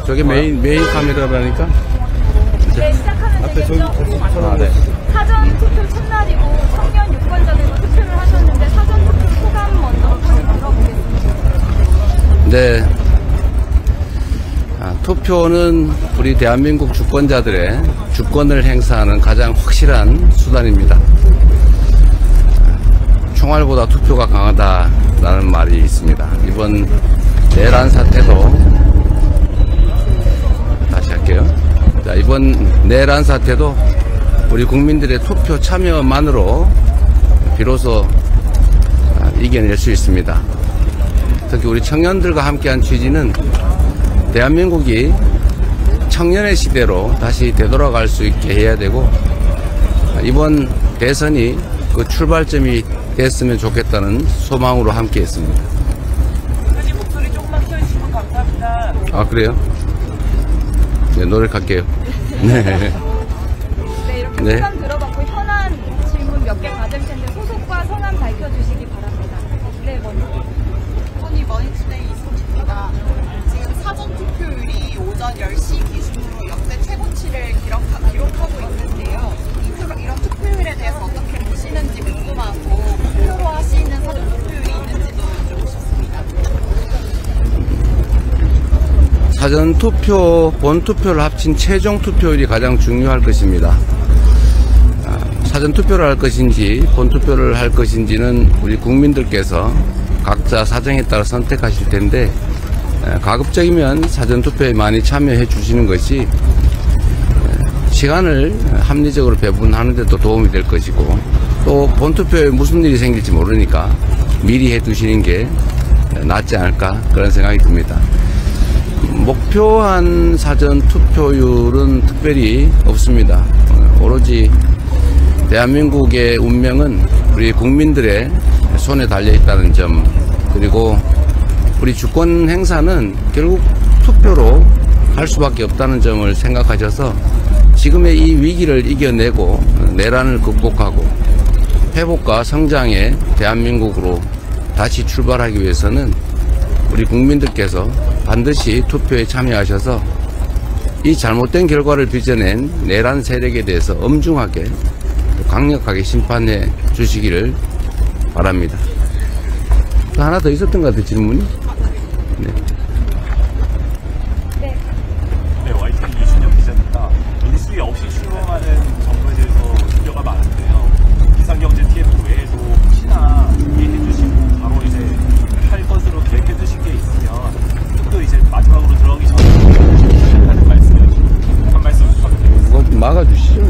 저게 메인 카메라라니까? 네, 시작하면 앞에 되겠죠? 네. 사전 투표 첫날이고 청년 유권자들도 투표를 하셨는데 사전 투표 소감 먼저 한번 들어보겠습니다. 네. 투표는 우리 대한민국 주권자들의 주권을 행사하는 가장 확실한 수단입니다. 총알보다 투표가 강하다라는 말이 있습니다. 이번 내란 사태도 다시 할게요. 자, 이번 내란 사태도 우리 국민들의 투표 참여만으로 비로소 이겨낼 수 있습니다. 특히 우리 청년들과 함께한 취지는 대한민국이 청년의 시대로 다시 되돌아갈 수 있게 해야 되고, 이번 대선이 그 출발점이 됐으면 좋겠다는 소망으로 함께 했습니다. 의원님 목소리 조금만 키워주시면 감사합니다. 아, 그래요? 네, 노력할게요. 네. 네, 이렇게 네. 소감 들어봤고 현안 질문 몇 개 받을 텐데 소속과 성함 밝혀주시기 바랍니다. 네, 먼저. 토니 머니투데이 이소입니다. 지금 사전 투표율이 오전 10시 기준으로 역대 최고치를 기록하고 있는데요. 이런 투표율에 대해서 어떻게 보시는지 궁금하고 목표로 하시는 사전 투표율이 있는지도 여쭤보고 싶습니다. 사전 투표, 본 투표를 합친 최종 투표율이 가장 중요할 것입니다. 사전 투표를 할 것인지 본 투표를 할 것인지는 우리 국민들께서 각자 사정에 따라 선택하실 텐데, 가급적이면 사전 투표에 많이 참여해 주시는 것이 시간을 합리적으로 배분하는 데도 도움이 될 것이고, 또 본 투표에 무슨 일이 생길지 모르니까 미리 해 두시는 게 낫지 않을까, 그런 생각이 듭니다. 목표한 사전 투표율은 특별히 없습니다. 오로지 대한민국의 운명은 우리 국민들의 손에 달려 있다는 점, 그리고 우리 주권 행사는 결국 투표로 할 수밖에 없다는 점을 생각하셔서 지금의 이 위기를 이겨내고 내란을 극복하고 회복과 성장의 대한민국으로 다시 출발하기 위해서는 우리 국민들께서 반드시 투표에 참여하셔서 이 잘못된 결과를 빚어낸 내란 세력에 대해서 엄중하게 강력하게 심판해 주시기를 바랍니다. 또 하나 더 있었던 것 같아요, 질문이? 네. 네, YTN 유신영 기자입니다. 민주주의 없이 출범하는 정부에 대해서 우려가 많은데요. 비상경제 TF 외에도 혹시나 얘기해 주시고 바로 이제 할 것으로 계획해 주신 게 있으면 또 이제 마지막으로 들어가기 전에 하는 말씀을 한 말씀 부탁드립니다. 그거 막아주시죠,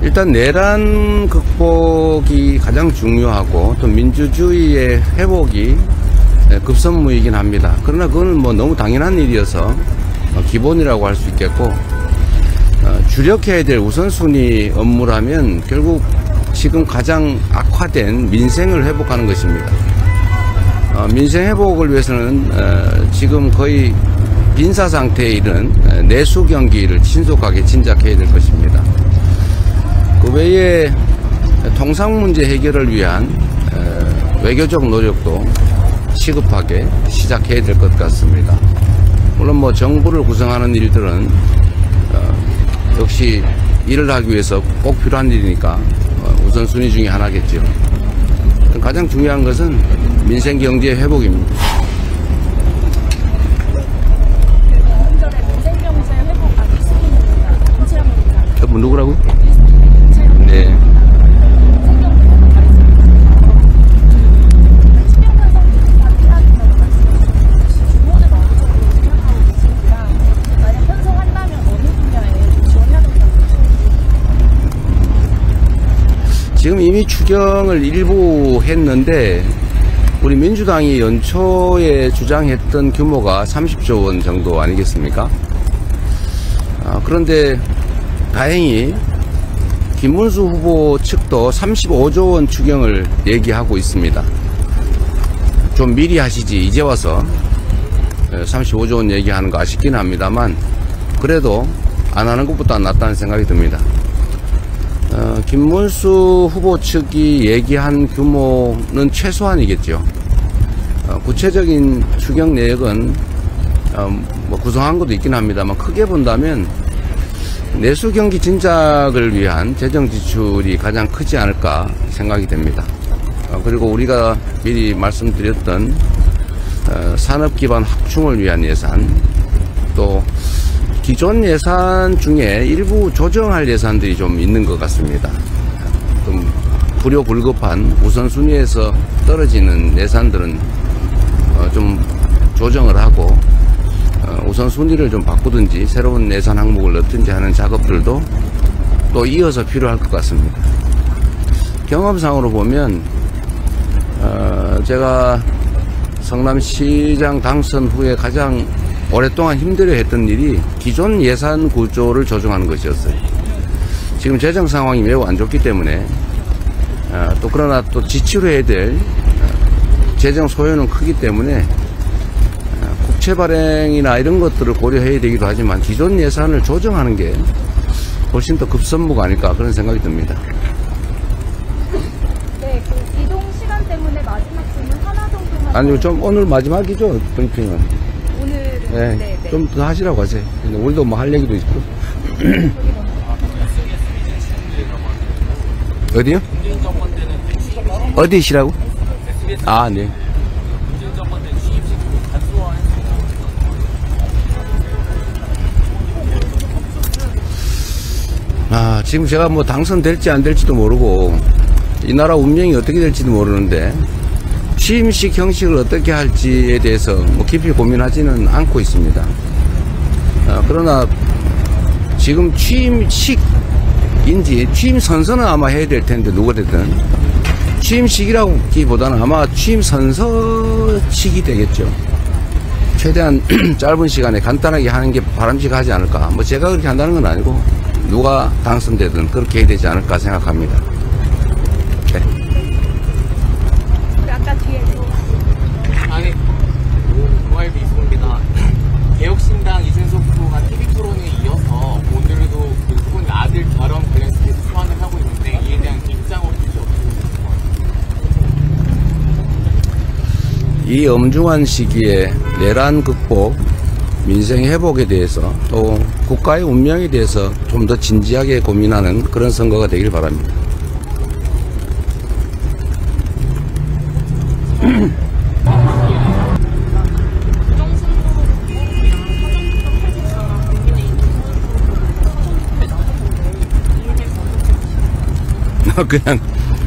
일단 내란 극복이 가장 중요하고 또 민주주의의 회복이 급선무이긴 합니다. 그러나 그건 뭐 너무 당연한 일이어서 기본이라고 할 수 있겠고, 주력해야 될 우선순위 업무라면 결국 지금 가장 악화된 민생을 회복하는 것입니다. 민생 회복을 위해서는 지금 거의 빈사 상태에 이른 내수 경기를 신속하게 진작해야 될 것입니다. 그 외에 통상 문제 해결을 위한 외교적 노력도 시급하게 시작해야 될 것 같습니다. 물론 뭐 정부를 구성하는 일들은 역시 일을 하기 위해서 꼭 필요한 일이니까 우선순위 중에 하나겠죠. 가장 중요한 것은 민생 경제 회복입니다. 명절에 민생 경제 회복 아직 시키는 김치랍니다. 뭐 누구라고? 네. 지금 이미 추경을 일부 했는데 우리 민주당이 연초에 주장했던 규모가 30조 원 정도 아니겠습니까? 그런데 다행히 김문수 후보 측도 35조 원 추경을 얘기하고 있습니다. 좀 미리 하시지 이제 와서 35조 원 얘기하는 거 아쉽긴 합니다만, 그래도 안 하는 것보다 낫다는 생각이 듭니다. 김문수 후보 측이 얘기한 규모는 최소한이겠죠. 구체적인 추경 내역은 뭐 구성한 것도 있긴 합니다만 크게 본다면 내수 경기 진작을 위한 재정 지출이 가장 크지 않을까 생각이 됩니다. 그리고 우리가 미리 말씀드렸던 산업 기반 확충을 위한 예산, 또 기존 예산 중에 일부 조정할 예산들이 좀 있는 것 같습니다. 좀 불효불급한 우선순위에서 떨어지는 예산들은 좀 조정을 하고 우선순위를 좀 바꾸든지 새로운 예산 항목을 넣든지 하는 작업들도 또 이어서 필요할 것 같습니다. 경험상으로 보면 제가 성남시장 당선 후에 가장 오랫동안 힘들어했던 일이 기존 예산 구조를 조정하는 것이었어요. 지금 재정 상황이 매우 안 좋기 때문에 또 그러나 또 지출해야 될 재정 소요는 크기 때문에 국채 발행이나 이런 것들을 고려해야 되기도 하지만 기존 예산을 조정하는 게 훨씬 더 급선무가 아닐까 그런 생각이 듭니다. 네, 그 이동 시간 때문에 마지막 질문 하나 정도만. 아니요, 좀 오늘 마지막이죠, 브리핑은. 오늘은 네, 네. 좀 더 하시라고 하세요. 근데 우리도 뭐 할 얘기도 있고. 어디요? 어디시라고? 아, 네. 지금 제가 뭐 당선될지 안 될지도 모르고 이 나라 운명이 어떻게 될지도 모르는데 취임식 형식을 어떻게 할지에 대해서 뭐 깊이 고민하지는 않고 있습니다. 그러나 지금 취임식인지 취임 선서는 아마 해야 될 텐데 누가 됐든 취임식이라기보다는 아마 취임 선서식이 되겠죠. 최대한 짧은 시간에 간단하게 하는 게 바람직하지 않을까. 뭐 제가 그렇게 한다는 건 아니고 누가 당선되든 그렇게 해야 되지 않을까 생각합니다. 네. 우리 아까 뒤에 아니, 고말비 있습니다. 개혁신당 이준석 후보가 TV토론에 이어서 오늘도 그 후보님 아들 결혼 관련해서 계속 소환을 하고 있는데 이에 대한 입장 어떻게 이 엄중한 시기에 내란 극복, 민생 회복에 대해서 또 국가의 운명에 대해서 좀 더 진지하게 고민하는 그런 선거가 되길 바랍니다.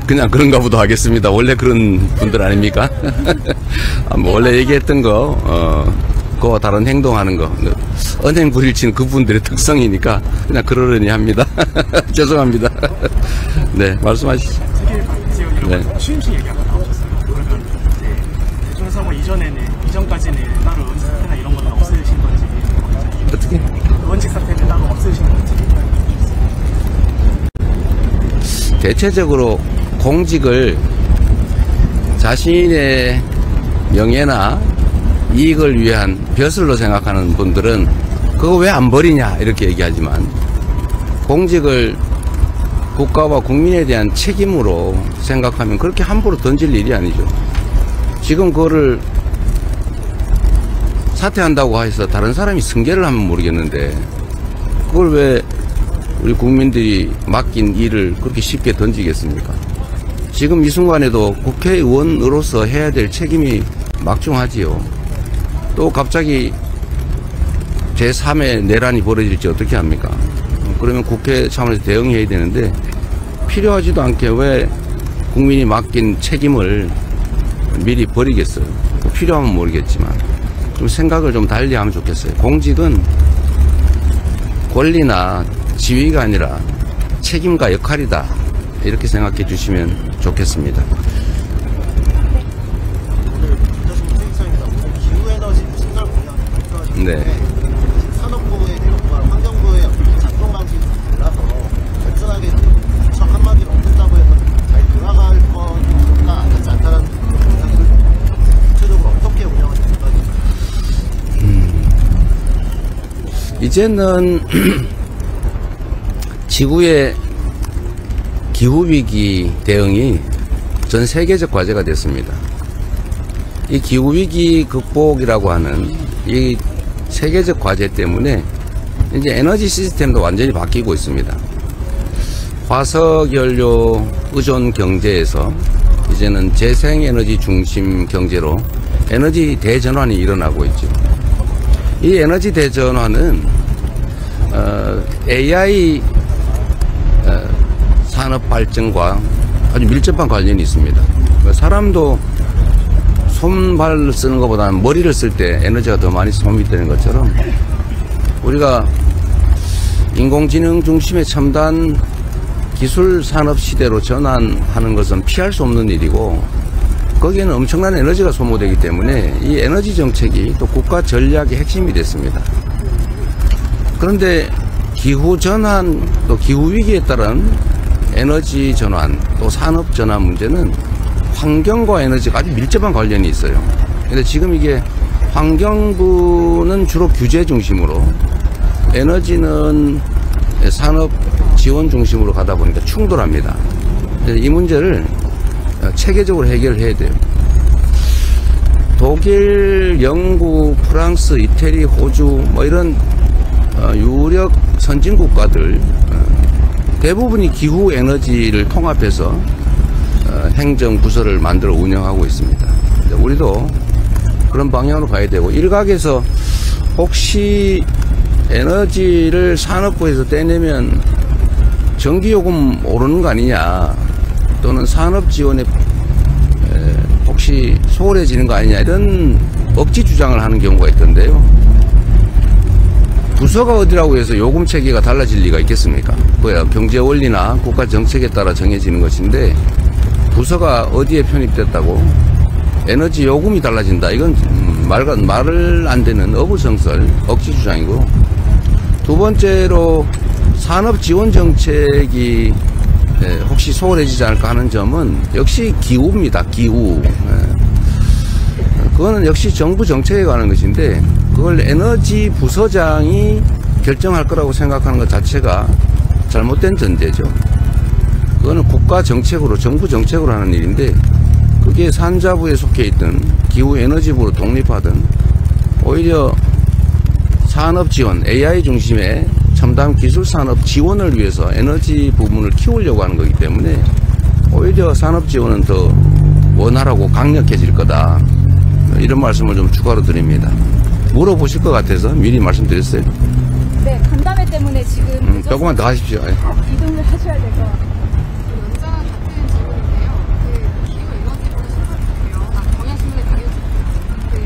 그냥 그런가 보다 하겠습니다. 원래 그런 분들 아닙니까? 뭐 원래 얘기했던 거, 그와 다른 행동하는 거, 언행 불일치는 그분들의 특성이니까 그냥 그러려니 합니다. 죄송합니다. 네, 말씀하시죠. 네. 취임식 얘기 아까 나오셨어요. 그러면 이제 대통령 이전까지는 따로 원칙 사태나 이런 건 없으신 건지, 어떻게? 원칙 사태는 따로 없으신 건지. 대체적으로 공직을 자신의 명예나 이익을 위한 벼슬로 생각하는 분들은 그거 왜 안 버리냐 이렇게 얘기하지만 공직을 국가와 국민에 대한 책임으로 생각하면 그렇게 함부로 던질 일이 아니죠. 지금 그거를 사퇴한다고 해서 다른 사람이 승계를 하면 모르겠는데 그걸 왜 우리 국민들이 맡긴 일을 그렇게 쉽게 던지겠습니까? 지금 이 순간에도 국회의원으로서 해야 될 책임이 막중하지요. 또 갑자기 제3의 내란이 벌어질지 어떻게 합니까? 그러면 국회 차원에서 대응해야 되는데 필요하지도 않게 왜 국민이 맡긴 책임을 미리 버리겠어요? 필요하면 모르겠지만 좀 생각을 좀 달리 하면 좋겠어요. 공직은 권리나 지위가 아니라 책임과 역할이다. 이렇게 생각해 주시면 좋겠습니다. 기후에너지 신설 공약이 네. 산업부의 내용과 환경부의 작동 방식이 달라서 단순하게 첫 한마디로 없앤다고 해서 잘 돌아갈 거가 아니지 않다는 생각을 구체적으로 어떻게 운영을 될 건지. 이제는 지구의 기후위기 대응이 전 세계적 과제가 됐습니다. 이 기후위기 극복이라고 하는 이 세계적 과제 때문에 이제 에너지 시스템도 완전히 바뀌고 있습니다. 화석연료 의존 경제에서 이제는 재생에너지 중심 경제로 에너지 대전환이 일어나고 있죠. 이 에너지 대전환은 AI 산업 발전과 아주 밀접한 관련이 있습니다. 사람도 손발 쓰는 것보다는 머리를 쓸 때 에너지가 더 많이 소비되는 것처럼 우리가 인공지능 중심의 첨단 기술 산업 시대로 전환하는 것은 피할 수 없는 일이고 거기에는 엄청난 에너지가 소모되기 때문에 이 에너지 정책이 또 국가 전략의 핵심이 됐습니다. 그런데 기후 전환 또 기후 위기에 따른 에너지 전환 또 산업 전환 문제는 환경과 에너지가 아주 밀접한 관련이 있어요. 근데 지금 이게 환경부는 주로 규제 중심으로 에너지는 산업 지원 중심으로 가다 보니까 충돌합니다. 이 문제를 체계적으로 해결해야 돼요. 독일, 영국, 프랑스, 이태리, 호주 뭐 이런 유력 선진 국가들 대부분이 기후 에너지를 통합해서 행정 부서를 만들어 운영하고 있습니다. 우리도 그런 방향으로 가야 되고 일각에서 혹시 에너지를 산업부에서 떼내면 전기요금 오르는 거 아니냐 또는 산업지원에 혹시 소홀해지는 거 아니냐 이런 억지 주장을 하는 경우가 있던데요. 부서가 어디라고 해서 요금 체계가 달라질 리가 있겠습니까? 그야 경제 원리나 국가 정책에 따라 정해지는 것인데 부서가 어디에 편입됐다고 에너지 요금이 달라진다. 이건 말을 안 되는 어부성설 억지 주장이고 두 번째로 산업 지원 정책이 혹시 소홀해지지 않을까 하는 점은 역시 기후입니다. 기후. 그거는 역시 정부 정책에 관한 것인데 그걸 에너지 부서장이 결정할 거라고 생각하는 것 자체가 잘못된 전제죠. 그거는 국가 정책으로 정부 정책으로 하는 일인데 그게 산자부에 속해 있든 기후에너지부로 독립하든 오히려 산업 지원, AI 중심의 첨단 기술 산업 지원을 위해서 에너지 부분을 키우려고 하는 거기 때문에 오히려 산업 지원은 더 원활하고 강력해질 거다. 이런 말씀을 좀 추가로 드립니다. 물어보실 것 같아서 미리 말씀드렸어요. 네, 간담회 때문에 지금 조금만 더 하십시오. 이동을 하셔야 될 것 같아요. 연장한 같은 질문인데요. 기후 에너지부가 시작되면 경향신문에 당연히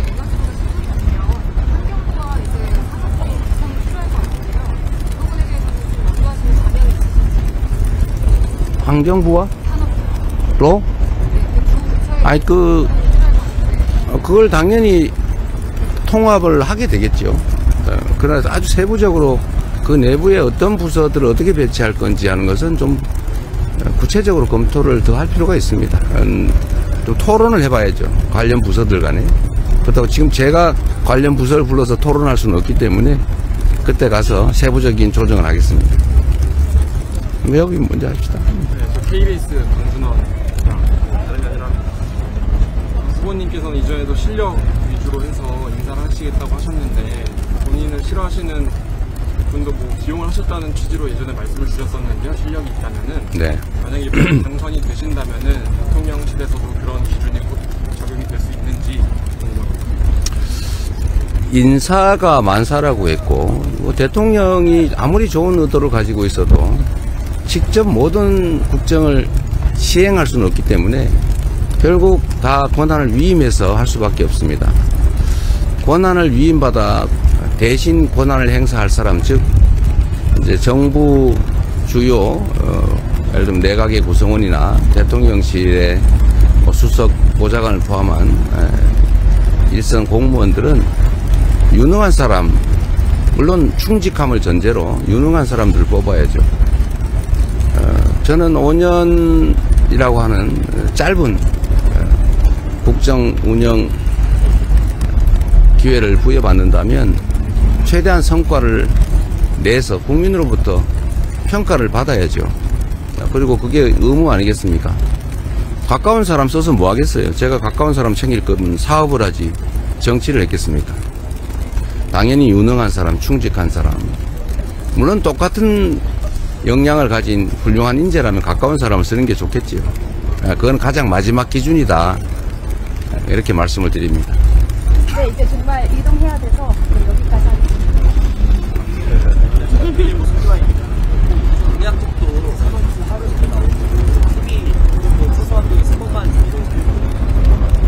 에너지부가 시작되면 환경부와 이제 산업부 구성이 필요할 것 같은데요. 이 부분에 대해서는 좀 연구하시는 자명이 있으신지. 환경부와 산업부. 아니 그걸 당연히 통합을 하게 되겠죠. 그래서 아주 세부적으로 그 내부에 어떤 부서들을 어떻게 배치할 건지 하는 것은 좀 구체적으로 검토를 더 할 필요가 있습니다. 좀 토론을 해봐야죠. 관련 부서들 간에. 그렇다고 지금 제가 관련 부서를 불러서 토론할 수는 없기 때문에 그때 가서 세부적인 조정을 하겠습니다. 여기 먼저 합시다. 네, 저 KBS 강준원이랑 다른 게 아니라 후보님께서는 이전에도 실력 위주로 해서 인사를 하시겠다고 하셨는데 본인을 싫어하시는 분도 뭐 기용을 하셨다는 취지로 예전에 말씀을 주셨었는데요. 실력이 있다면은 네. 만약에 이번에 당선이 되신다면은 대통령실에서도 그런 기준이 곧 적용이 될 수 있는지 궁금합니다. 인사가 만사라고 했고 뭐 대통령이 아무리 좋은 의도를 가지고 있어도 직접 모든 국정을 시행할 수는 없기 때문에 결국 다 권한을 위임해서 할 수밖에 없습니다. 권한을 위임받아 대신 권한을 행사할 사람, 즉 이제 정부 주요 예를 들면 내각의 구성원이나 대통령실의 뭐 수석 보좌관을 포함한 일선 공무원들은 유능한 사람, 물론 충직함을 전제로 유능한 사람들을 뽑아야죠. 저는 5년이라고 하는 짧은 국정 운영 기회를 부여받는다면 최대한 성과를 내서 국민으로부터 평가를 받아야죠. 그리고 그게 의무 아니겠습니까? 가까운 사람 써서 뭐 하겠어요? 제가 가까운 사람 챙길 거면 사업을 하지 정치를 했겠습니까? 당연히 유능한 사람, 충직한 사람, 물론 똑같은 역량을 가진 훌륭한 인재라면 가까운 사람을 쓰는 게 좋겠지요. 그건 가장 마지막 기준이다, 이렇게 말씀을 드립니다. 네, 이제 정말 이동해야 돼서 여기까지 하겠습니다. 공약 쪽도 사전투 하루 전에 나오고 TV 최소한도 20번만 정도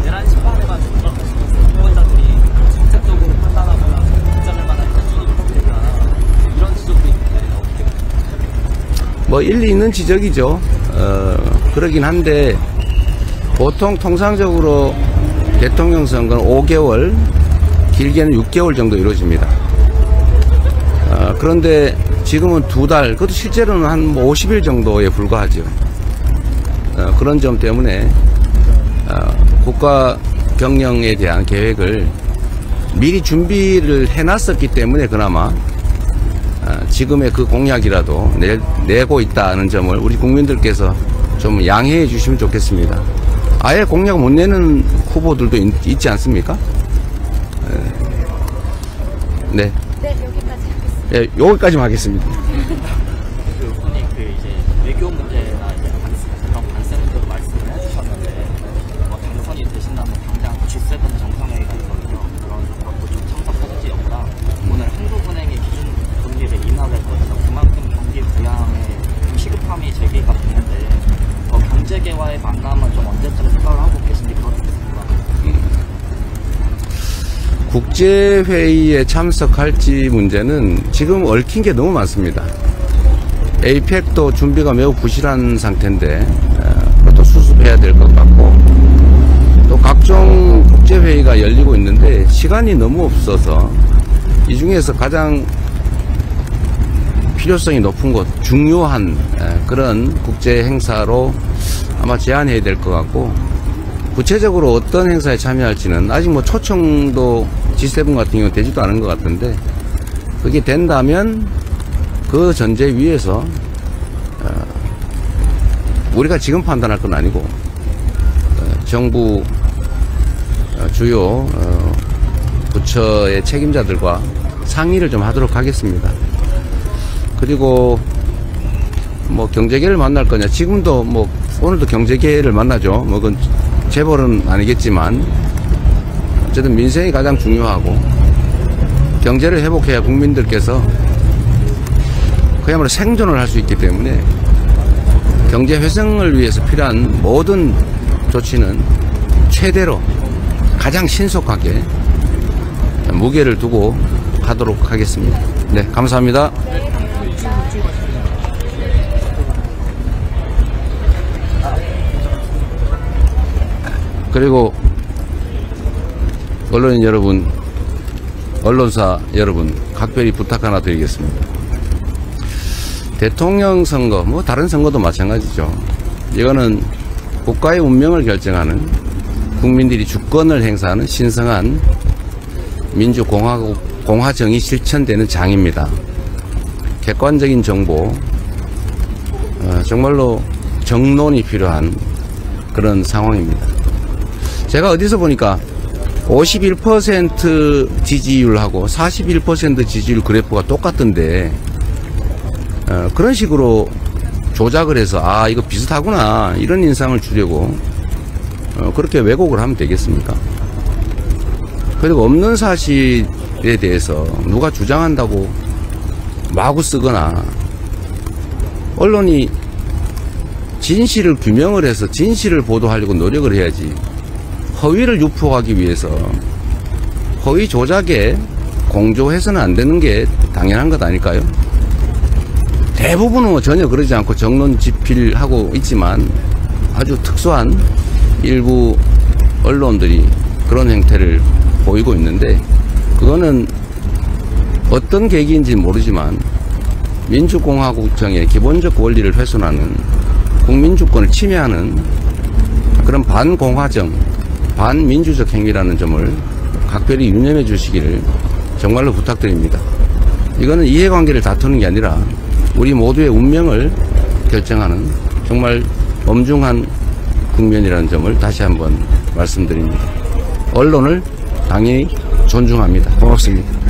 11시 반에만 정정하시면서 후보자들이 정책적으로 판단하거나 결정할 만한 기준이 없겠다, 이런 지적도 있는데 어떻게 보십니까? 뭐 일리 있는 지적이죠. 그러긴 한데 보통 통상적으로 대통령 선거는 5개월, 길게는 6개월 정도 이루어집니다. 그런데 지금은 2달, 그것도 실제로는 한 50일 정도에 불과하죠. 그런 점 때문에 국가 경영에 대한 계획을 미리 준비를 해놨었기 때문에 그나마 지금의 그 공약이라도 내고 있다는 점을 우리 국민들께서 좀 양해해 주시면 좋겠습니다. 아예 공약 못 내는 후보들도 있지 않습니까? 네. 네, 여기까지 하겠습니다. 예, 여기까지만 하겠습니다. 손님 이제 외교 문제나 이제 그런 관세 문제로 말씀을 해주셨는데 당선이 되신다면 당장 G7 정상회의에서요 그런 것도 좀 참석하실지 없다. 오늘 한국은행의 기준 금리를 인하해서 그만큼 경기 부양에 좀 시급함이 제기가 됐는데 경제계와의 만남은 좀 언제쯤 생각을 하고 계신지 그렇습니다. 국제회의에 참석할지 문제는 지금 얽힌 게 너무 많습니다. APEC도 준비가 매우 부실한 상태인데 그것도 수습해야 될 것 같고, 또 각종 국제회의가 열리고 있는데 시간이 너무 없어서 이 중에서 가장 필요성이 높은 곳, 중요한 그런 국제 행사로 아마 제안해야 될 것 같고, 구체적으로 어떤 행사에 참여할지는 아직 뭐 초청도 G7 같은 경우는 되지도 않은 것 같은데, 그게 된다면 그 전제 위에서 우리가 지금 판단할 건 아니고 정부 주요 부처의 책임자들과 상의를 좀 하도록 하겠습니다. 그리고 뭐 경제계를 만날 거냐, 지금도 뭐 오늘도 경제계를 만나죠. 뭐 그건 재벌은 아니겠지만 어쨌든 민생이 가장 중요하고, 경제를 회복해야 국민들께서 그야말로 생존을 할 수 있기 때문에 경제 회생을 위해서 필요한 모든 조치는 최대로 가장 신속하게 무게를 두고 하도록 하겠습니다. 네, 감사합니다. 그리고 언론인 여러분, 언론사 여러분, 각별히 부탁 하나 드리겠습니다. 대통령 선거, 뭐 다른 선거도 마찬가지죠. 이거는 국가의 운명을 결정하는, 국민들이 주권을 행사하는 신성한 민주공화정이 실천되는 장입니다. 객관적인 정보, 정말로 정론이 필요한 그런 상황입니다. 제가 어디서 보니까 51% 지지율하고 41% 지지율 그래프가 똑같던데, 그런 식으로 조작을 해서 아 이거 비슷하구나 이런 인상을 주려고 그렇게 왜곡을 하면 되겠습니까? 그리고 없는 사실에 대해서 누가 주장한다고 마구 쓰거나, 언론이 진실을 규명을 해서 진실을 보도하려고 노력을 해야지, 허위를 유포하기 위해서 허위 조작에 공조해서는 안 되는 게 당연한 것 아닐까요? 대부분은 전혀 그러지 않고 정론 집필하고 있지만 아주 특수한 일부 언론들이 그런 행태를 보이고 있는데, 그거는 어떤 계기인지는 모르지만 민주공화국정의 기본적 원리를 훼손하는, 국민주권을 침해하는 그런 반공화정, 반민주적 행위라는 점을 각별히 유념해 주시기를 정말로 부탁드립니다. 이거는 이해관계를 다투는 게 아니라 우리 모두의 운명을 결정하는 정말 엄중한 국면이라는 점을 다시 한번 말씀드립니다. 언론을 당연히 존중합니다. 고맙습니다.